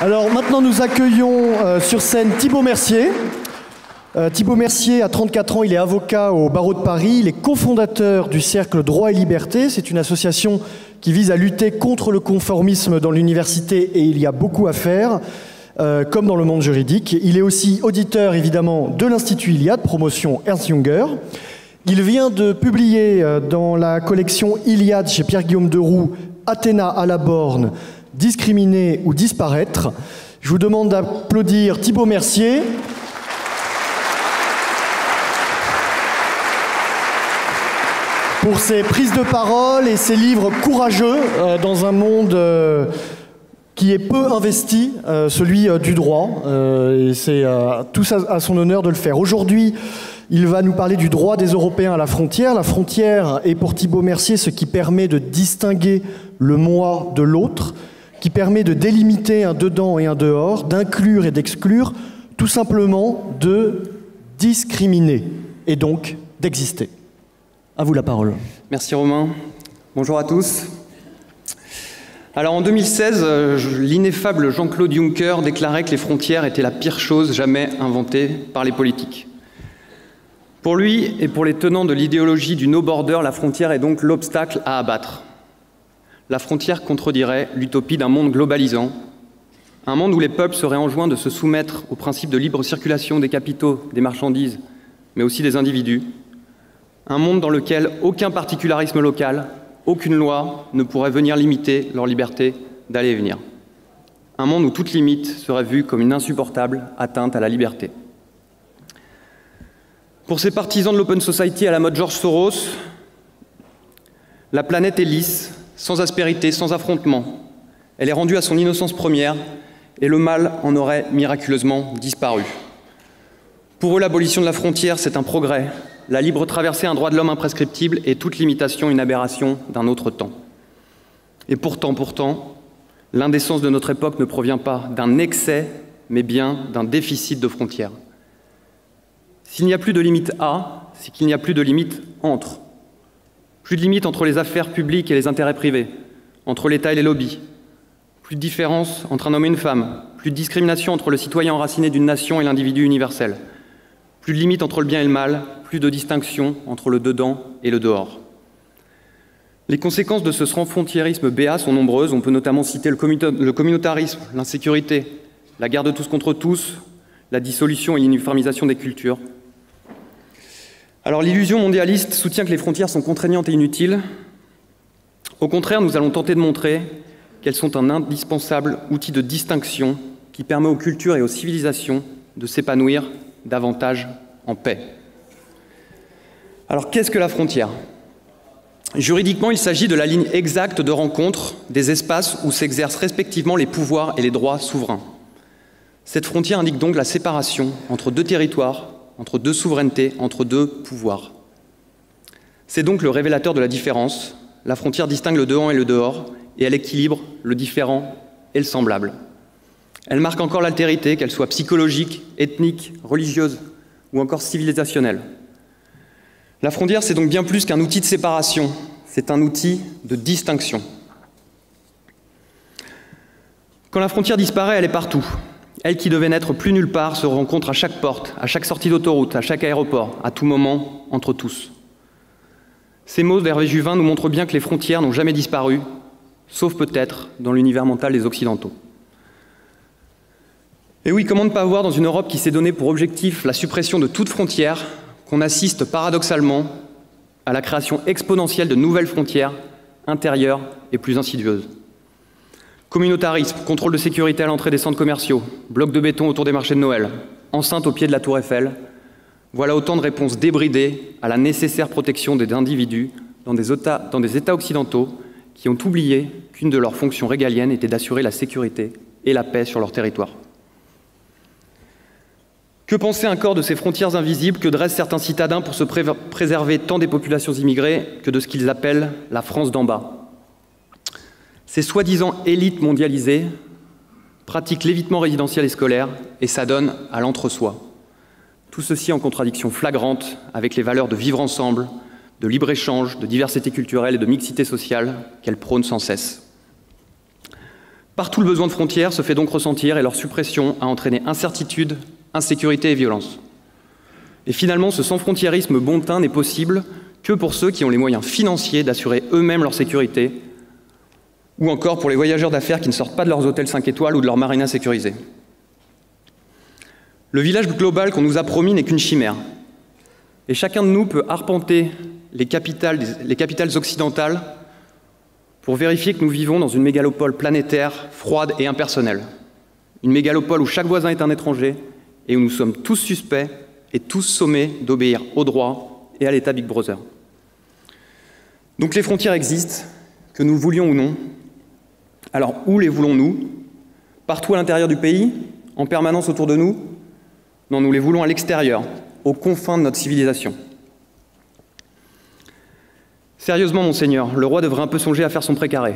Alors maintenant, nous accueillons sur scène Thibaut Mercier. Thibaut Mercier a 34 ans, il est avocat au barreau de Paris, il est cofondateur du Cercle Droit et Liberté. C'est une association qui vise à lutter contre le conformisme dans l'université et il y a beaucoup à faire, comme dans le monde juridique. Il est aussi auditeur évidemment de l'Institut Iliade, promotion Ernst Junger. Il vient de publier dans la collection Iliade chez Pierre-Guillaume Deroux, Athéna à la borne, discriminer ou disparaître. Je vous demande d'applaudir Thibaut Mercier. Pour ses prises de parole et ses livres courageux dans un monde qui est peu investi, celui du droit. Et c'est tout ça à son honneur de le faire. Aujourd'hui, il va nous parler du droit des Européens à la frontière. La frontière est pour Thibaut Mercier ce qui permet de distinguer le moi de l'autre, qui permet de délimiter un dedans et un dehors, d'inclure et d'exclure, tout simplement de discriminer et donc d'exister. À vous la parole. Merci Romain. Bonjour à tous. Alors en 2016, l'ineffable Jean-Claude Juncker déclarait que les frontières étaient la pire chose jamais inventée par les politiques. Pour lui et pour les tenants de l'idéologie du no border, la frontière est donc l'obstacle à abattre. La frontière contredirait l'utopie d'un monde globalisant, un monde où les peuples seraient enjoints de se soumettre au principe de libre circulation des capitaux, des marchandises, mais aussi des individus. Un monde dans lequel aucun particularisme local, aucune loi ne pourrait venir limiter leur liberté d'aller et venir. Un monde où toute limite serait vue comme une insupportable atteinte à la liberté. Pour ces partisans de l'Open Society à la mode George Soros, la planète est lisse, sans aspérité, sans affrontement. Elle est rendue à son innocence première et le mal en aurait miraculeusement disparu. Pour eux, l'abolition de la frontière, c'est un progrès. La libre traversée, un droit de l'homme imprescriptible et toute limitation, une aberration d'un autre temps. Et pourtant, l'indécence de notre époque ne provient pas d'un excès, mais bien d'un déficit de frontières. S'il n'y a plus de limite A, c'est qu'il n'y a plus de limite entre. Plus de limite entre les affaires publiques et les intérêts privés, entre l'État et les lobbies. Plus de différence entre un homme et une femme. Plus de discrimination entre le citoyen enraciné d'une nation et l'individu universel. Plus de limite entre le bien et le mal, plus de distinction entre le dedans et le dehors. Les conséquences de ce frontiérisme béat sont nombreuses. On peut notamment citer le communautarisme, l'insécurité, la guerre de tous contre tous, la dissolution et l'uniformisation des cultures. Alors l'illusion mondialiste soutient que les frontières sont contraignantes et inutiles. Au contraire, nous allons tenter de montrer qu'elles sont un indispensable outil de distinction qui permet aux cultures et aux civilisations de s'épanouir davantage en paix. Alors qu'est-ce que la frontière ? Juridiquement, il s'agit de la ligne exacte de rencontre des espaces où s'exercent respectivement les pouvoirs et les droits souverains. Cette frontière indique donc la séparation entre deux territoires, entre deux souverainetés, entre deux pouvoirs. C'est donc le révélateur de la différence. La frontière distingue le dedans et le dehors, et elle équilibre le différent et le semblable. Elle marque encore l'altérité, qu'elle soit psychologique, ethnique, religieuse ou encore civilisationnelle. La frontière, c'est donc bien plus qu'un outil de séparation, c'est un outil de distinction. Quand la frontière disparaît, elle est partout. Elle qui devait n'être plus nulle part se rencontre à chaque porte, à chaque sortie d'autoroute, à chaque aéroport, à tout moment, entre tous. Ces mots d'Hervé Juvin nous montrent bien que les frontières n'ont jamais disparu, sauf peut-être dans l'univers mental des Occidentaux. Et oui, comment ne pas voir dans une Europe qui s'est donnée pour objectif la suppression de toute frontière, qu'on assiste paradoxalement à la création exponentielle de nouvelles frontières intérieures et plus insidieuses. Communautarisme, contrôle de sécurité à l'entrée des centres commerciaux, blocs de béton autour des marchés de Noël, enceinte au pied de la Tour Eiffel, voilà autant de réponses débridées à la nécessaire protection des individus dans des États occidentaux qui ont oublié qu'une de leurs fonctions régaliennes était d'assurer la sécurité et la paix sur leur territoire. Que penser encore de ces frontières invisibles que dressent certains citadins pour se préserver tant des populations immigrées que de ce qu'ils appellent la France d'en bas ? Ces soi-disant élites mondialisées pratiquent l'évitement résidentiel et scolaire et s'adonnent à l'entre-soi. Tout ceci en contradiction flagrante avec les valeurs de vivre ensemble, de libre-échange, de diversité culturelle et de mixité sociale qu'elles prônent sans cesse. Partout le besoin de frontières se fait donc ressentir et leur suppression a entraîné incertitude, insécurité et violence. Et finalement, ce sans-frontiérisme bontain n'est possible que pour ceux qui ont les moyens financiers d'assurer eux-mêmes leur sécurité, ou encore pour les voyageurs d'affaires qui ne sortent pas de leurs hôtels 5 étoiles ou de leurs marinas sécurisés. Le village global qu'on nous a promis n'est qu'une chimère. Et chacun de nous peut arpenter les capitales occidentales pour vérifier que nous vivons dans une mégalopole planétaire, froide et impersonnelle. Une mégalopole où chaque voisin est un étranger et où nous sommes tous suspects et tous sommés d'obéir au droit et à l'État Big Brother. Donc les frontières existent, que nous le voulions ou non. Alors où les voulons-nous? Partout à l'intérieur du pays? En permanence autour de nous? Non, nous les voulons à l'extérieur, aux confins de notre civilisation. Sérieusement, monseigneur, le roi devrait un peu songer à faire son précaré.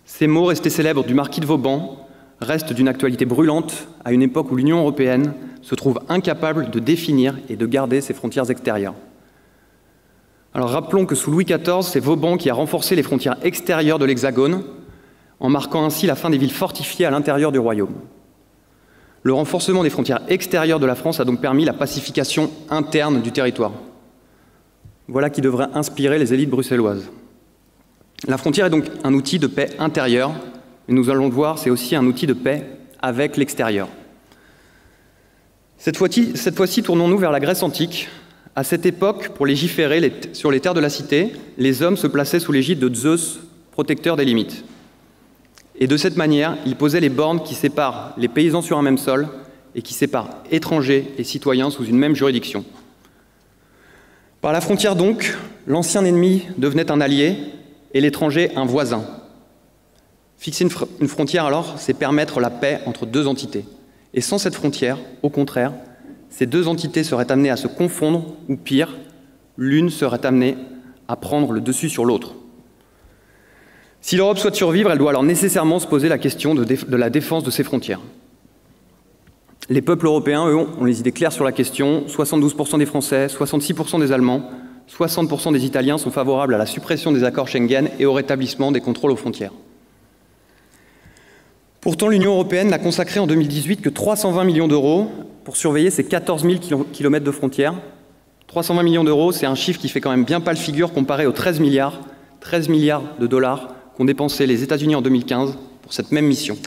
Ces mots restés célèbres du marquis de Vauban restent d'une actualité brûlante à une époque où l'Union européenne se trouve incapable de définir et de garder ses frontières extérieures. Alors rappelons que sous Louis XIV, c'est Vauban qui a renforcé les frontières extérieures de l'Hexagone, en marquant ainsi la fin des villes fortifiées à l'intérieur du royaume. Le renforcement des frontières extérieures de la France a donc permis la pacification interne du territoire. Voilà qui devrait inspirer les élites bruxelloises. La frontière est donc un outil de paix intérieure, mais nous allons le voir, c'est aussi un outil de paix avec l'extérieur. Cette fois-ci, tournons-nous vers la Grèce antique. À cette époque, pour légiférer sur les terres de la cité, les hommes se plaçaient sous l'égide de Zeus, protecteur des limites. Et de cette manière, ils posaient les bornes qui séparent les paysans sur un même sol et qui séparent étrangers et citoyens sous une même juridiction. Par la frontière donc, l'ancien ennemi devenait un allié et l'étranger un voisin. Fixer une frontière alors, c'est permettre la paix entre deux entités. Et sans cette frontière, au contraire, ces deux entités seraient amenées à se confondre, ou pire, l'une serait amenée à prendre le dessus sur l'autre. Si l'Europe souhaite survivre, elle doit alors nécessairement se poser la question de la défense de ses frontières. Les peuples européens, eux, ont les idées claires sur la question. 72% des Français, 66% des Allemands, 60% des Italiens sont favorables à la suppression des accords Schengen et au rétablissement des contrôles aux frontières. Pourtant, l'Union européenne n'a consacré en 2018 que 320 millions d'euros pour surveiller ces 14 000 kilomètres de frontières. 320 millions d'euros, c'est un chiffre qui fait quand même bien pâle figure comparé aux 13 milliards de dollars qu'ont dépensé les États-Unis en 2015 pour cette même mission.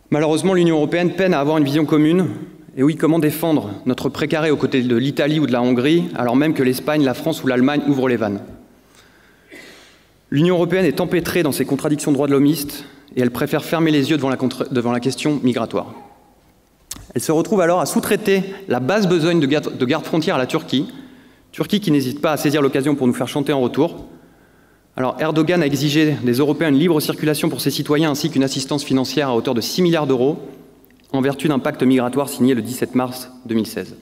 Malheureusement, l'Union européenne peine à avoir une vision commune. Et oui, comment défendre notre précaré aux côtés de l'Italie ou de la Hongrie, alors même que l'Espagne, la France ou l'Allemagne ouvrent les vannes? L'Union européenne est empêtrée dans ses contradictions droits de l'homiste et elle préfère fermer les yeux devant la question migratoire. Elle se retrouve alors à sous-traiter la basse besogne de garde-frontière à la Turquie qui n'hésite pas à saisir l'occasion pour nous faire chanter en retour. Alors Erdogan a exigé des Européens une libre circulation pour ses citoyens ainsi qu'une assistance financière à hauteur de 6 milliards d'euros en vertu d'un pacte migratoire signé le 17 mars 2016.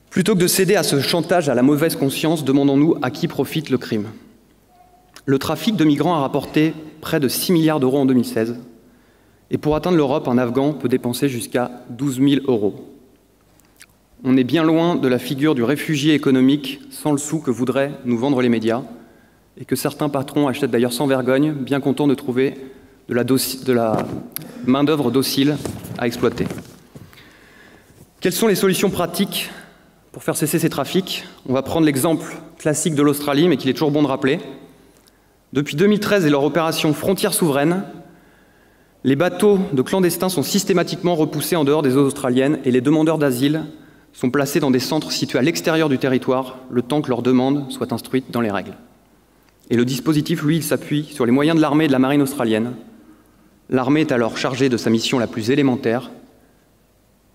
Plutôt que de céder à ce chantage à la mauvaise conscience, demandons-nous à qui profite le crime. Le trafic de migrants a rapporté près de 6 milliards d'euros en 2016. Et pour atteindre l'Europe, un Afghan peut dépenser jusqu'à 12 000 euros. On est bien loin de la figure du réfugié économique sans le sou que voudraient nous vendre les médias et que certains patrons achètent d'ailleurs sans vergogne, bien contents de trouver de la main-d'œuvre docile à exploiter. Quelles sont les solutions pratiques pour faire cesser ces trafics? On va prendre l'exemple classique de l'Australie, mais qu'il est toujours bon de rappeler. Depuis 2013 et leur opération Frontières souveraines, les bateaux de clandestins sont systématiquement repoussés en dehors des eaux australiennes et les demandeurs d'asile sont placés dans des centres situés à l'extérieur du territoire, le temps que leur demande soit instruite dans les règles. Et le dispositif, lui, il s'appuie sur les moyens de l'armée et de la marine australienne. L'armée est alors chargée de sa mission la plus élémentaire,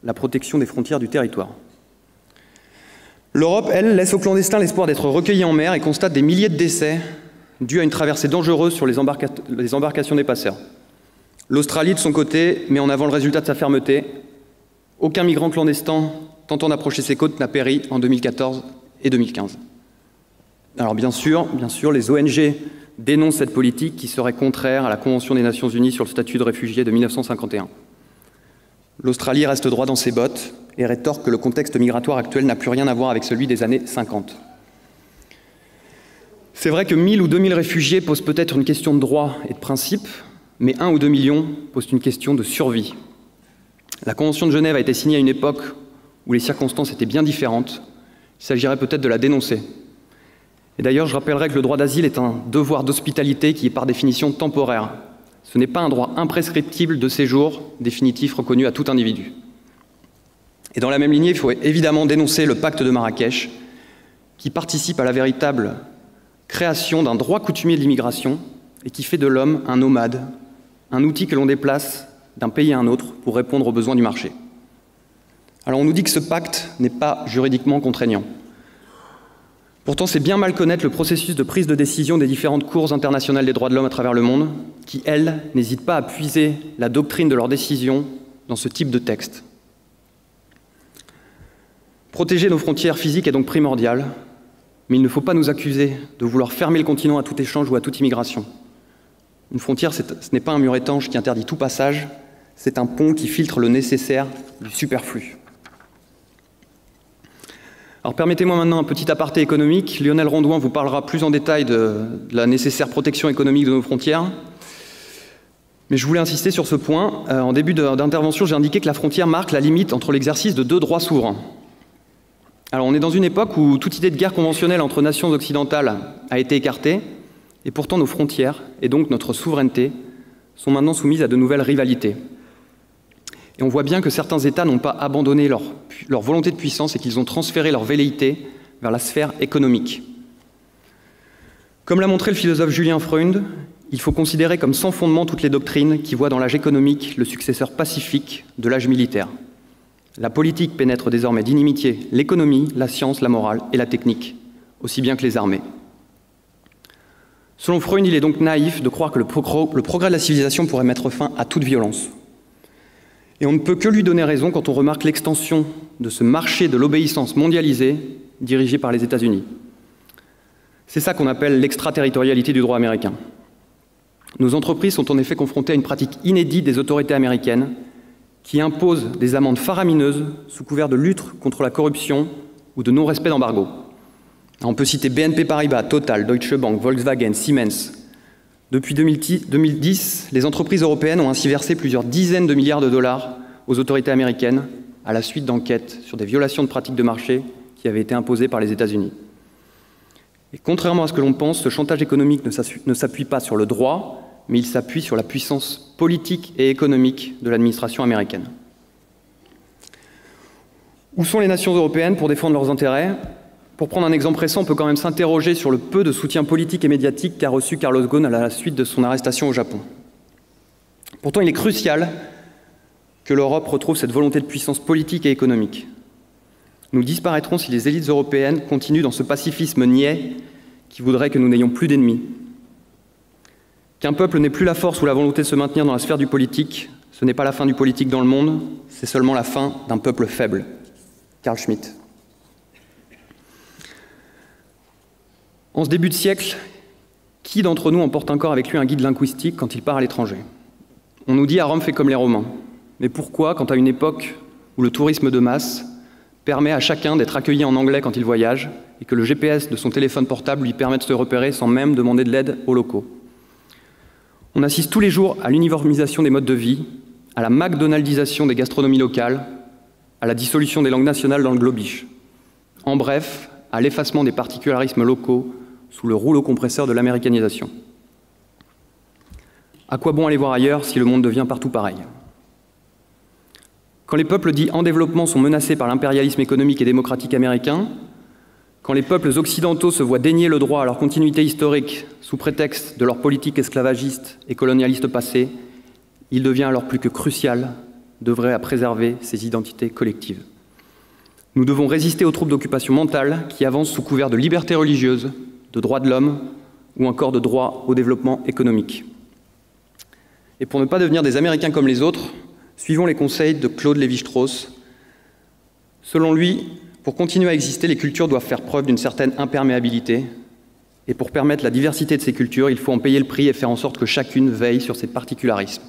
la protection des frontières du territoire. L'Europe, elle, laisse aux clandestins l'espoir d'être recueillis en mer et constate des milliers de décès dus à une traversée dangereuse sur les embarcations des passeurs. L'Australie, de son côté, met en avant le résultat de sa fermeté. Aucun migrant clandestin tentant d'approcher ses côtes n'a péri en 2014 et 2015. Alors bien sûr, les ONG dénoncent cette politique qui serait contraire à la Convention des Nations Unies sur le statut de réfugié de 1951. L'Australie reste droit dans ses bottes et rétorque que le contexte migratoire actuel n'a plus rien à voir avec celui des années 50. C'est vrai que 1000 ou 2000 réfugiés posent peut-être une question de droit et de principe, mais 1 ou 2 millions posent une question de survie. La Convention de Genève a été signée à une époque où les circonstances étaient bien différentes. Il s'agirait peut-être de la dénoncer. Et d'ailleurs, je rappellerai que le droit d'asile est un devoir d'hospitalité qui est par définition temporaire. Ce n'est pas un droit imprescriptible de séjour définitif reconnu à tout individu. Et dans la même lignée, il faut évidemment dénoncer le pacte de Marrakech, qui participe à la véritable création d'un droit coutumier de l'immigration et qui fait de l'homme un nomade, un outil que l'on déplace d'un pays à un autre pour répondre aux besoins du marché. Alors on nous dit que ce pacte n'est pas juridiquement contraignant. Pourtant, c'est bien mal connaître le processus de prise de décision des différentes cours internationales des droits de l'homme à travers le monde, qui, elles, n'hésitent pas à puiser la doctrine de leurs décisions dans ce type de texte. Protéger nos frontières physiques est donc primordial, mais il ne faut pas nous accuser de vouloir fermer le continent à tout échange ou à toute immigration. Une frontière, ce n'est pas un mur étanche qui interdit tout passage, c'est un pont qui filtre le nécessaire du superflu. Alors permettez-moi maintenant un petit aparté économique. Lionel Rondouin vous parlera plus en détail de la nécessaire protection économique de nos frontières. Mais je voulais insister sur ce point. En début d'intervention, j'ai indiqué que la frontière marque la limite entre l'exercice de 2 droits souverains. Alors on est dans une époque où toute idée de guerre conventionnelle entre nations occidentales a été écartée, et pourtant nos frontières, et donc notre souveraineté, sont maintenant soumises à de nouvelles rivalités. Et on voit bien que certains États n'ont pas abandonné leur volonté de puissance et qu'ils ont transféré leur velléité vers la sphère économique. Comme l'a montré le philosophe Julien Freund, il faut considérer comme sans fondement toutes les doctrines qui voient dans l'âge économique le successeur pacifique de l'âge militaire. La politique pénètre désormais d'inimitié l'économie, la science, la morale et la technique, aussi bien que les armées. Selon Freud, il est donc naïf de croire que le progrès de la civilisation pourrait mettre fin à toute violence. Et on ne peut que lui donner raison quand on remarque l'extension de ce marché de l'obéissance mondialisée dirigé par les États-Unis. C'est ça qu'on appelle l'extraterritorialité du droit américain. Nos entreprises sont en effet confrontées à une pratique inédite des autorités américaines qui impose des amendes faramineuses sous couvert de lutte contre la corruption ou de non-respect d'embargo. On peut citer BNP Paribas, Total, Deutsche Bank, Volkswagen, Siemens. Depuis 2010, les entreprises européennes ont ainsi versé plusieurs dizaines de milliards de dollars aux autorités américaines à la suite d'enquêtes sur des violations de pratiques de marché qui avaient été imposées par les États-Unis. Et contrairement à ce que l'on pense, ce chantage économique ne s'appuie pas sur le droit, mais il s'appuie sur la puissance politique et économique de l'administration américaine. Où sont les nations européennes pour défendre leurs intérêts? Pour prendre un exemple récent, on peut quand même s'interroger sur le peu de soutien politique et médiatique qu'a reçu Carlos Ghosn à la suite de son arrestation au Japon. Pourtant, il est crucial que l'Europe retrouve cette volonté de puissance politique et économique. Nous disparaîtrons si les élites européennes continuent dans ce pacifisme niais qui voudrait que nous n'ayons plus d'ennemis. Qu'un peuple n'ait plus la force ou la volonté de se maintenir dans la sphère du politique, ce n'est pas la fin du politique dans le monde, c'est seulement la fin d'un peuple faible. Carl Schmitt. En ce début de siècle, qui d'entre nous emporte encore avec lui un guide linguistique quand il part à l'étranger? On nous dit « à Rome fait comme les Romains ». Mais pourquoi, quand à une époque où le tourisme de masse permet à chacun d'être accueilli en anglais quand il voyage et que le GPS de son téléphone portable lui permet de se repérer sans même demander de l'aide aux locaux? On assiste tous les jours à l'uniformisation des modes de vie, à la McDonaldisation des gastronomies locales, à la dissolution des langues nationales dans le globish. En bref, à l'effacement des particularismes locaux sous le rouleau compresseur de l'américanisation. À quoi bon aller voir ailleurs si le monde devient partout pareil? Quand les peuples dits en développement sont menacés par l'impérialisme économique et démocratique américain, quand les peuples occidentaux se voient dénier le droit à leur continuité historique sous prétexte de leur politique esclavagiste et colonialiste passée, il devient alors plus que crucial d'œuvrer à préserver ces identités collectives. Nous devons résister aux troupes d'occupation mentale qui avancent sous couvert de liberté religieuse, de droits de l'homme ou encore de droit au développement économique. Et pour ne pas devenir des Américains comme les autres, suivons les conseils de Claude Lévi-Strauss. Selon lui, pour continuer à exister, les cultures doivent faire preuve d'une certaine imperméabilité. Et pour permettre la diversité de ces cultures, il faut en payer le prix et faire en sorte que chacune veille sur ses particularismes.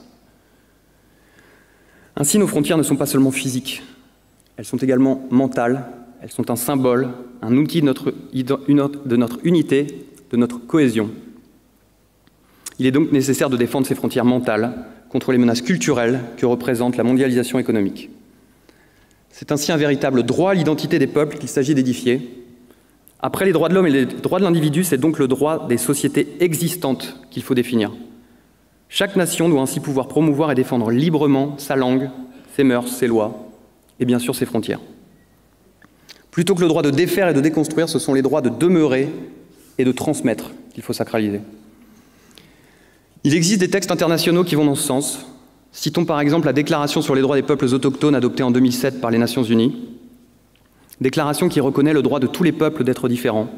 Ainsi, nos frontières ne sont pas seulement physiques, elles sont également mentales, elles sont un symbole, un outil de notre unité, de notre cohésion. Il est donc nécessaire de défendre ces frontières mentales contre les menaces culturelles que représente la mondialisation économique. C'est ainsi un véritable droit à l'identité des peuples qu'il s'agit d'édifier. Après les droits de l'homme et les droits de l'individu, c'est donc le droit des sociétés existantes qu'il faut définir. Chaque nation doit ainsi pouvoir promouvoir et défendre librement sa langue, ses mœurs, ses lois et bien sûr ses frontières. Plutôt que le droit de défaire et de déconstruire, ce sont les droits de demeurer et de transmettre qu'il faut sacraliser. Il existe des textes internationaux qui vont dans ce sens. Citons par exemple la Déclaration sur les droits des peuples autochtones adoptée en 2007 par les Nations Unies. Déclaration qui reconnaît le droit de tous les peuples d'être différents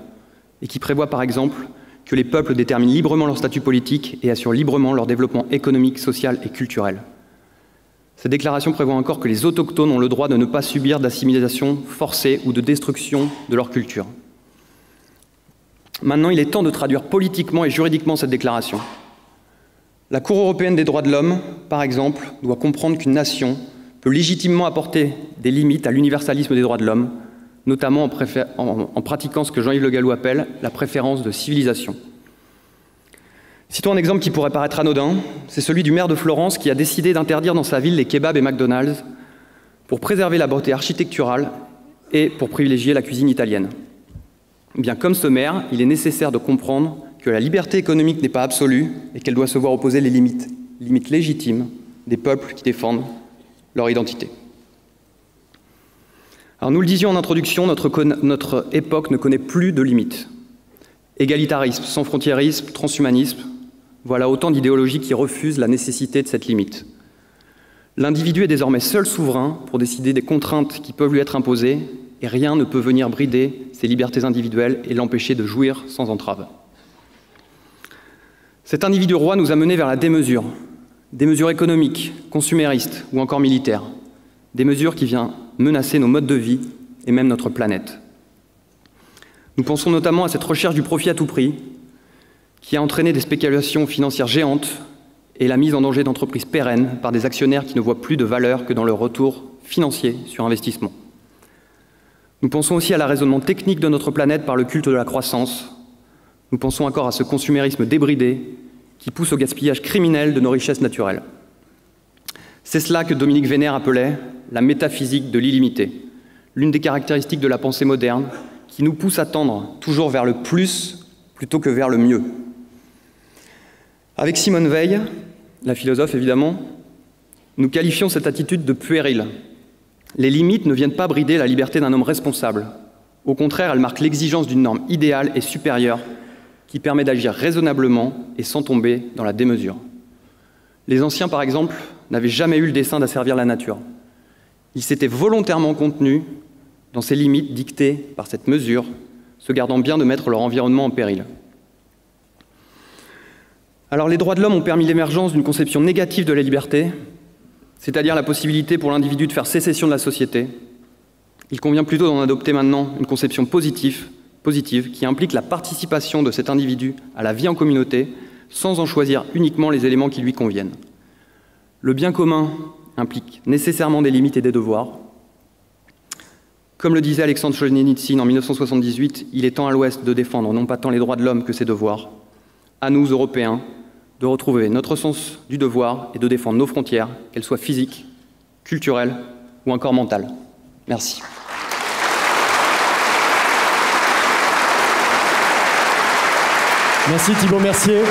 et qui prévoit par exemple que les peuples déterminent librement leur statut politique et assurent librement leur développement économique, social et culturel. Cette déclaration prévoit encore que les autochtones ont le droit de ne pas subir d'assimilation forcée ou de destruction de leur culture. Maintenant, il est temps de traduire politiquement et juridiquement cette déclaration. La Cour européenne des droits de l'homme, par exemple, doit comprendre qu'une nation peut légitimement apporter des limites à l'universalisme des droits de l'homme, notamment en pratiquant ce que Jean-Yves Le Gallou appelle la préférence de civilisation. Citons un exemple qui pourrait paraître anodin, c'est celui du maire de Florence qui a décidé d'interdire dans sa ville les kebabs et McDonald's pour préserver la beauté architecturale et pour privilégier la cuisine italienne. Bien, comme ce maire, il est nécessaire de comprendre que la liberté économique n'est pas absolue et qu'elle doit se voir opposer les limites légitimes des peuples qui défendent leur identité. Alors nous le disions en introduction, notre époque ne connaît plus de limites. Égalitarisme, sans-frontiérisme, transhumanisme, voilà autant d'idéologies qui refusent la nécessité de cette limite. L'individu est désormais seul souverain pour décider des contraintes qui peuvent lui être imposées et rien ne peut venir brider ses libertés individuelles et l'empêcher de jouir sans entrave. Cet individu roi nous a menés vers la démesure, des mesures économiques, consuméristes ou encore militaires, des mesures qui viennent menacer nos modes de vie et même notre planète. Nous pensons notamment à cette recherche du profit à tout prix qui a entraîné des spéculations financières géantes et la mise en danger d'entreprises pérennes par des actionnaires qui ne voient plus de valeur que dans leur retour financier sur investissement. Nous pensons aussi à la raisonnement technique de notre planète par le culte de la croissance. Nous pensons encore à ce consumérisme débridé qui pousse au gaspillage criminel de nos richesses naturelles. C'est cela que Dominique Vénère appelait la métaphysique de l'illimité, l'une des caractéristiques de la pensée moderne qui nous pousse à tendre toujours vers le plus plutôt que vers le mieux. Avec Simone Veil, la philosophe évidemment, nous qualifions cette attitude de puérile. Les limites ne viennent pas brider la liberté d'un homme responsable. Au contraire, elles marquent l'exigence d'une norme idéale et supérieure qui permet d'agir raisonnablement et sans tomber dans la démesure. Les anciens, par exemple, n'avaient jamais eu le dessein d'asservir la nature. Ils s'étaient volontairement contenus dans ces limites dictées par cette mesure, se gardant bien de mettre leur environnement en péril. Alors les droits de l'homme ont permis l'émergence d'une conception négative de la liberté, c'est-à-dire la possibilité pour l'individu de faire sécession de la société. Il convient plutôt d'en adopter maintenant une conception positive qui implique la participation de cet individu à la vie en communauté sans en choisir uniquement les éléments qui lui conviennent. Le bien commun implique nécessairement des limites et des devoirs. Comme le disait Alexandre Solzhenitsyn en 1978, il est temps à l'Ouest de défendre non pas tant les droits de l'homme que ses devoirs. À nous, Européens, de retrouver notre sens du devoir et de défendre nos frontières, qu'elles soient physiques, culturelles ou encore mentales. Merci. Merci Thibault Mercier.